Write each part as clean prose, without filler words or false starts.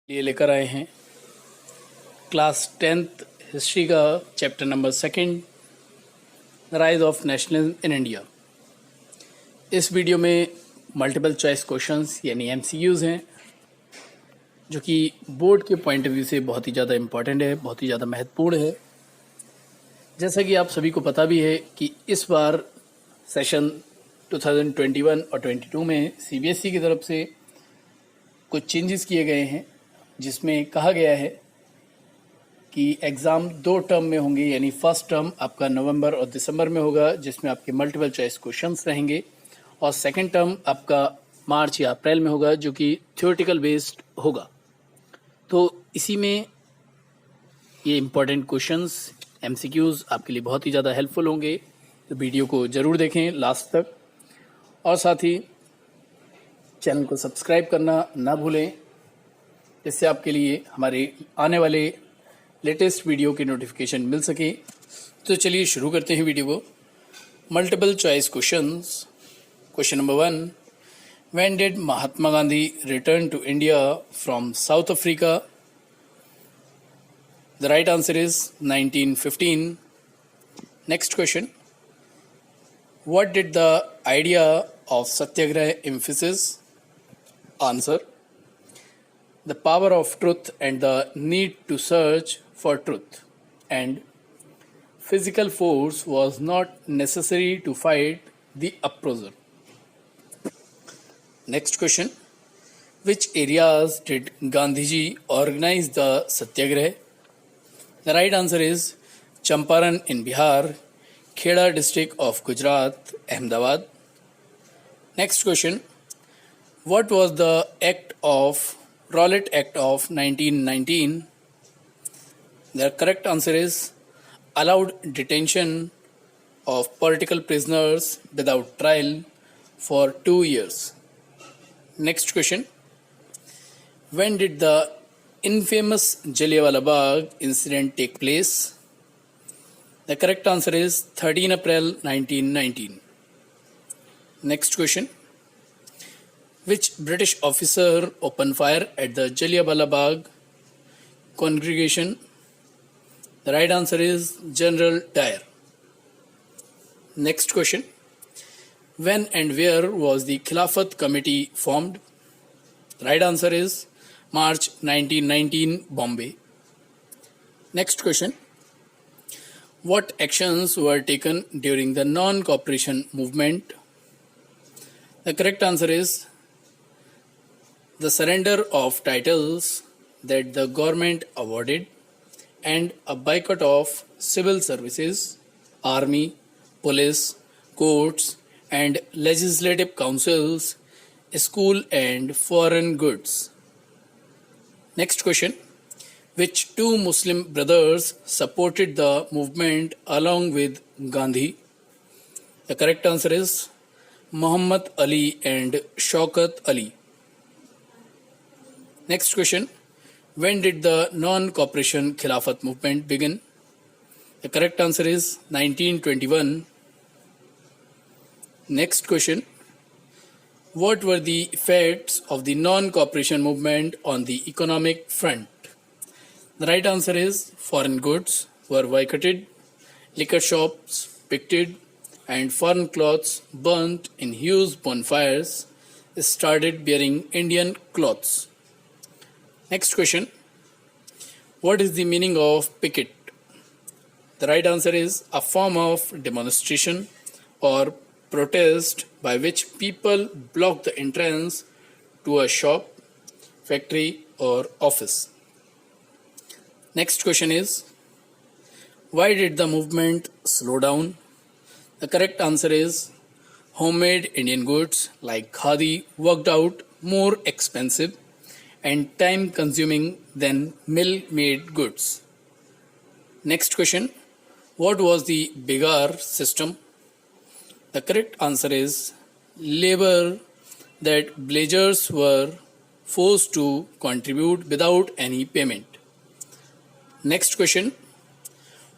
लिए लेकर आए हैं क्लास 10th हिस्ट्री का chapter number 2 rise of nationalism in India. इस वीडियो में मल्टीपल चॉइस क्वेश्चंस यानी एमसीक्यूज हैं जो कि बोर्ड के पॉइंट ऑफ व्यू से बहुत ही ज़्यादा इम्पॉर्टेंट है, बहुत ही ज़्यादा महत्वपूर्ण है। जैसा कि आप सभी को पता भी है कि इस बार सेशन 2021 और 22 में सीबीएसई की तरफ से कुछ चेंजेस किए गए हैं, जिसमें कहा गया है कि एग्ज़ाम 2 टर्म में होंगे, यानी फर्स्ट टर्म आपका नवंबर और दिसंबर में होगा जिसमें आपके मल्टीपल चॉइस क्वेश्चंस रहेंगे, और सेकंड टर्म आपका मार्च या अप्रैल में होगा जो कि थ्योरेटिकल बेस्ड होगा। तो इसी में ये इम्पॉर्टेंट क्वेश्चंस एमसीक्यूज आपके लिए बहुत ही ज़्यादा हेल्पफुल होंगे, तो वीडियो को ज़रूर देखें लास्ट तक, और साथ ही चैनल को सब्सक्राइब करना ना भूलें, जिससे आपके लिए हमारे आने वाले लेटेस्ट वीडियो की नोटिफिकेशन मिल सके। तो चलिए शुरू करते हैं वीडियो को। Multiple choice questions. Question number 1, when did Mahatma Gandhi return to India from South Africa? The right answer is 1915। Next question, what did the idea of satyagraha emphasis? Answer, the power of truth and the need to search for truth, and physical force was not necessary to fight the oppressor. Next question, which areas did Gandhiji organize the satyagrah? The right answer is Champaran in Bihar, Kheda district of Gujarat, Ahmedabad. Next question, what was the Rowlatt Act of 1919? The correct answer is allowed detention of political prisoners without trial for 2 years. Next question, when did the infamous Jallianwala Bagh incident take place? The correct answer is 13 April 1919. Next question, which British officer opened fire at the Jallianwala Bagh congregation? The right answer is General Dyer. Next question, when and where was the Khilafat Committee formed? The right answer is March 1919, Bombay. Next question, what actions were taken during the non-cooperation movement? The correct answer is the surrender of titles that the government awarded and a boycott of civil services, army, police, courts and legislative councils, school and foreign goods. Next question, which two Muslim brothers supported the movement along with Gandhi? The correct answer is Muhammad Ali and Shaukat Ali. Next question, when did the non-cooperation Khilafat movement begin? The correct answer is 1921. Next question, what were the effects of the non-cooperation movement on the economic front? The right answer is foreign goods were boycotted, liquor shops picketed, and foreign clothes burnt in huge bonfires started wearing Indian clothes. Next question, what is the meaning of picket? The right answer is a form of demonstration or protest by which people block the entrance to a shop, factory or office. Next question is, why did the movement slow down? The correct answer is homemade Indian goods like khadi worked out more expensive and time consuming than mill-made goods. Next question, what was the Bigar system? The correct answer is labor that villagers were forced to contribute without any payment. Next question,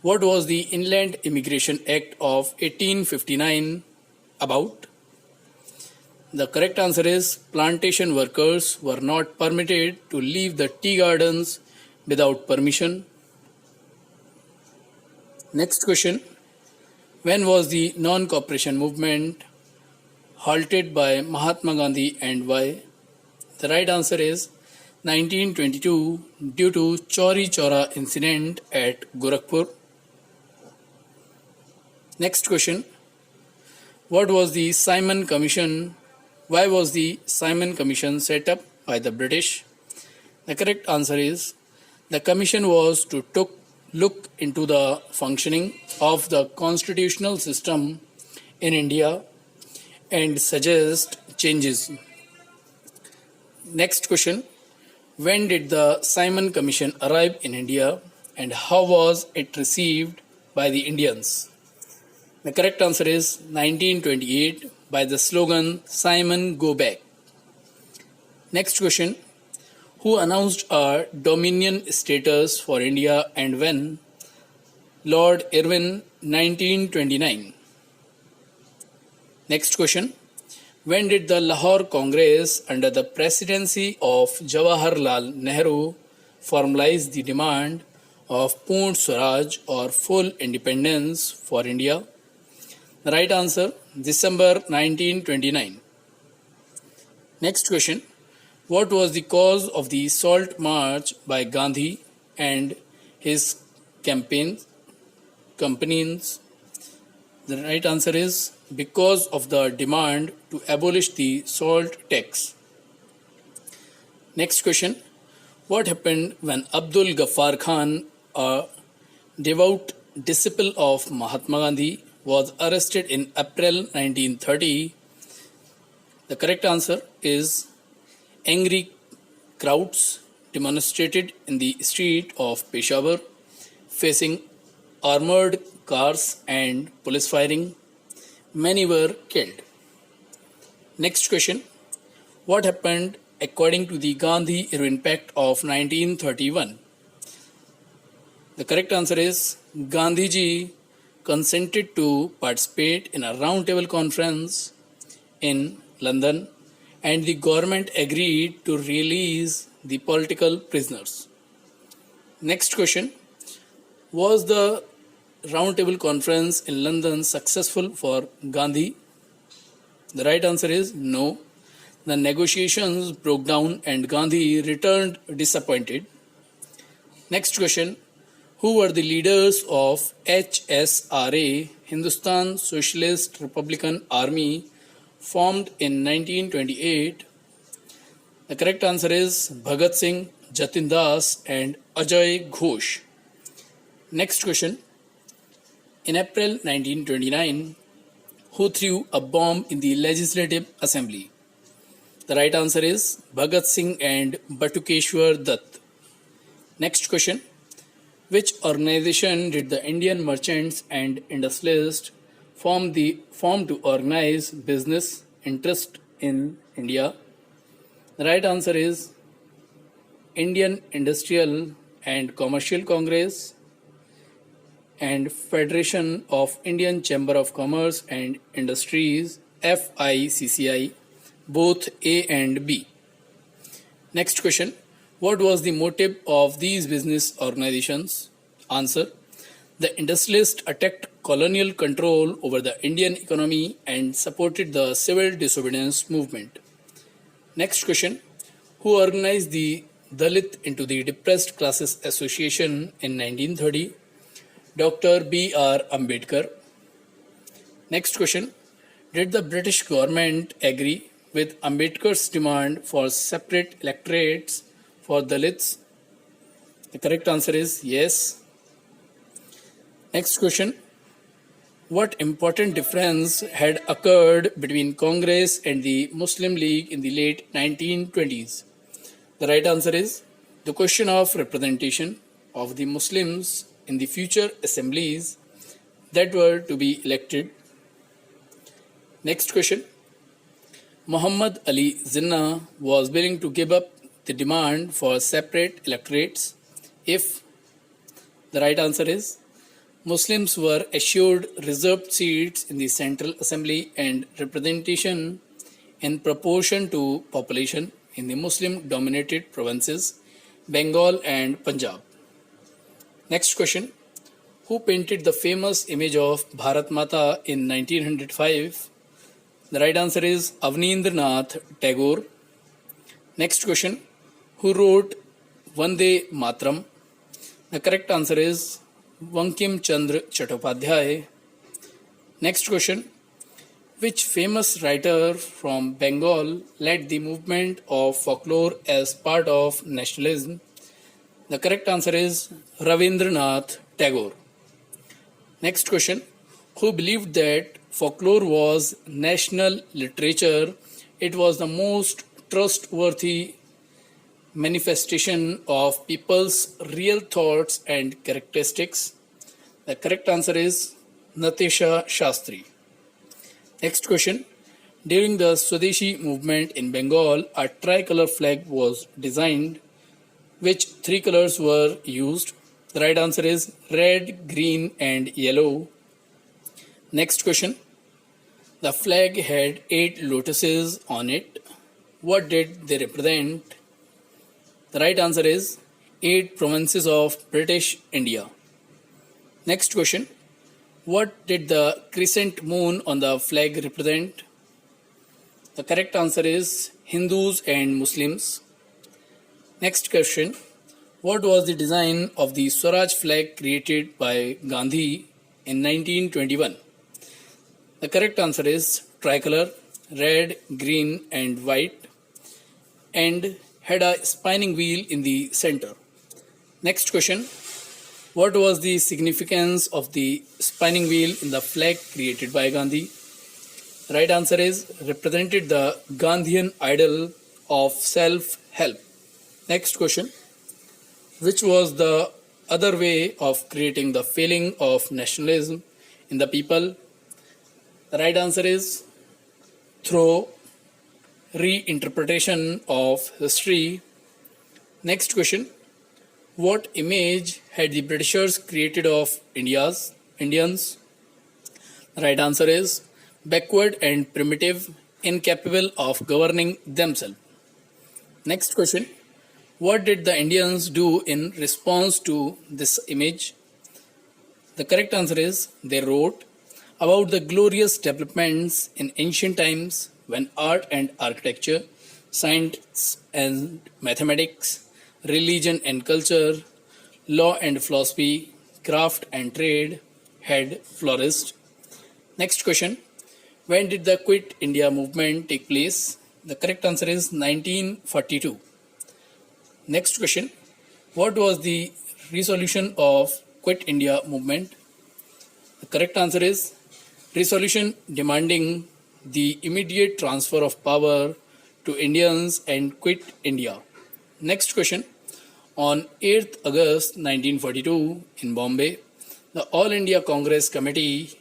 what was the Inland Immigration Act of 1859 about? The correct answer is plantation workers were not permitted to leave the tea gardens without permission. Next question. When was the non-cooperation movement halted by Mahatma Gandhi and why? The right answer is 1922 due to Chauri Chaura incident at Gorakhpur. Next question. What was the Simon Commission? Why was the Simon Commission set up by the British? The correct answer is the commission was to look into the functioning of the constitutional system in India and suggest changes. Next question. When did the Simon Commission arrive in India and how was it received by the Indians? The correct answer is 1928 by the slogan Simon Go Back. Next question. Who announced a Dominion status for India and when? Lord Irwin, 1929. Next question. When did the Lahore Congress under the presidency of Jawaharlal Nehru formalize the demand of Purn Swaraj or full independence for India? The right answer, December 1929. Next question. What was the cause of the Salt March by Gandhi and his companions? The right answer is because of the demand to abolish the salt tax. Next question. What happened when Abdul Ghaffar Khan, a devout disciple of Mahatma Gandhi, was arrested in April 1930? The correct answer is angry crowds demonstrated in the street of Peshawar, facing armored cars and police firing. Many were killed. Next question. What happened according to the Gandhi-Irwin Pact of 1931? The correct answer is Gandhiji consented to participate in a roundtable conference in London and the government agreed to release the political prisoners. Next question. Was the roundtable conference in London successful for Gandhi? The right answer is no. The negotiations broke down and Gandhi returned disappointed. Next question. Who were the leaders of HSRA, Hindustan Socialist Republican Army, formed in 1928? The correct answer is Bhagat Singh, Jatin Das and Ajay Ghosh. Next question. In April 1929, who threw a bomb in the Legislative Assembly? The right answer is Bhagat Singh and Batukeshwar Dutt. Next question. Which organization did the Indian merchants and industrialists form to organize business interest in India? The right answer is Indian Industrial and Commercial Congress and Federation of Indian Chamber of Commerce and Industries, FICCI, both A and B. Next question. What was the motive of these business organizations? Answer. The industrialists attacked colonial control over the Indian economy and supported the civil disobedience movement. Next question. Who organized the Dalit into the Depressed Classes Association in 1930? Dr. B.R. Ambedkar. Next question. Did the British government agree with Ambedkar's demand for separate electorates for Dalits? The correct answer is yes. Next question. What important difference had occurred between Congress and the Muslim League in the late 1920s? The right answer is the question of representation of the Muslims in the future assemblies that were to be elected. Next question. Muhammad Ali Jinnah was willing to give up the demand for separate electorates if? The right answer is Muslims were assured reserved seats in the Central Assembly and representation in proportion to population in the Muslim dominated provinces Bengal and Punjab? Next question. Who painted the famous image of Bharat Mata in 1905? The right answer is Avnindranath Tagore. Next question. Who wrote Vande Mataram? The correct answer is Bankim Chandra Chattopadhyay. Next question. Which famous writer from Bengal led the movement of folklore as part of nationalism? The correct answer is Ravindranath Tagore. Next question. Who believed that folklore was national literature? It was the most trustworthy manifestation of people's real thoughts and characteristics. The correct answer is Natasha Shastri. Next question. During the Swadeshi movement in Bengal, a tricolor flag was designed. Which three colors were used? The right answer is red, green, and yellow. Next question. The flag had 8 lotuses on it. What did they represent? The right answer is 8 provinces of British India. Next question. What did the crescent moon on the flag represent? The correct answer is Hindus and Muslims. Next question. What was the design of the Swaraj flag created by Gandhi in 1921? The correct answer is tricolor, red, green, and white, and had a spinning wheel in the center. Next question. What was the significance of the spinning wheel in the flag created by Gandhi? The right answer is represented the Gandhian ideal of self-help. Next question. Which was the other way of creating the feeling of nationalism in the people? The right answer is through reinterpretation of history. Next question. What image had the Britishers created of Indians? The right answer is backward and primitive, incapable of governing themselves. Next question. What did the Indians do in response to this image? The correct answer is they wrote about the glorious developments in ancient times when art and architecture, science and mathematics, religion and culture, law and philosophy, craft and trade had flourished. Next question. When did the Quit India movement take place? The correct answer is 1942. Next question. What was the resolution of Quit India movement? The correct answer is resolution demanding the immediate transfer of power to Indians and quit India. Next question. On 8th August 1942 in Bombay, the All India Congress Committee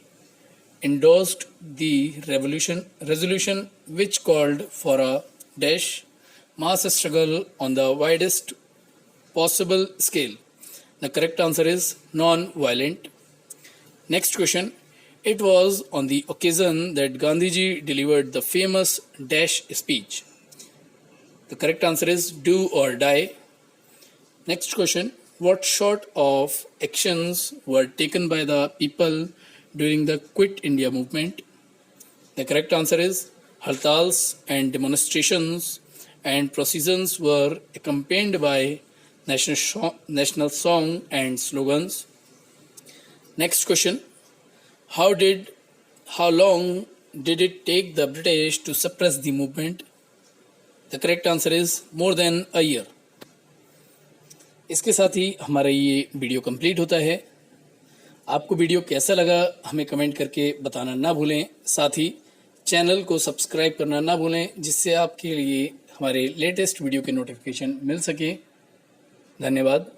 endorsed the resolution which called for a mass struggle on the widest possible scale. The correct answer is non-violent. Next question. It was on the occasion that Gandhiji delivered the famous speech. The correct answer is do or die. Next question. What sort of actions were taken by the people during the Quit India movement? The correct answer is hartals and demonstrations and processions were accompanied by national song and slogans. Next question. How long did it take the British to suppress the movement? The correct answer is more than a year. इसके साथ ही हमारा ये video complete होता है। आपको video कैसा लगा हमें कमेंट करके बताना ना भूलें। साथ ही चैनल को सब्सक्राइब करना ना भूलें जिससे आपके लिए हमारे लेटेस्ट वीडियो के नोटिफिकेशन मिल सके। धन्यवाद।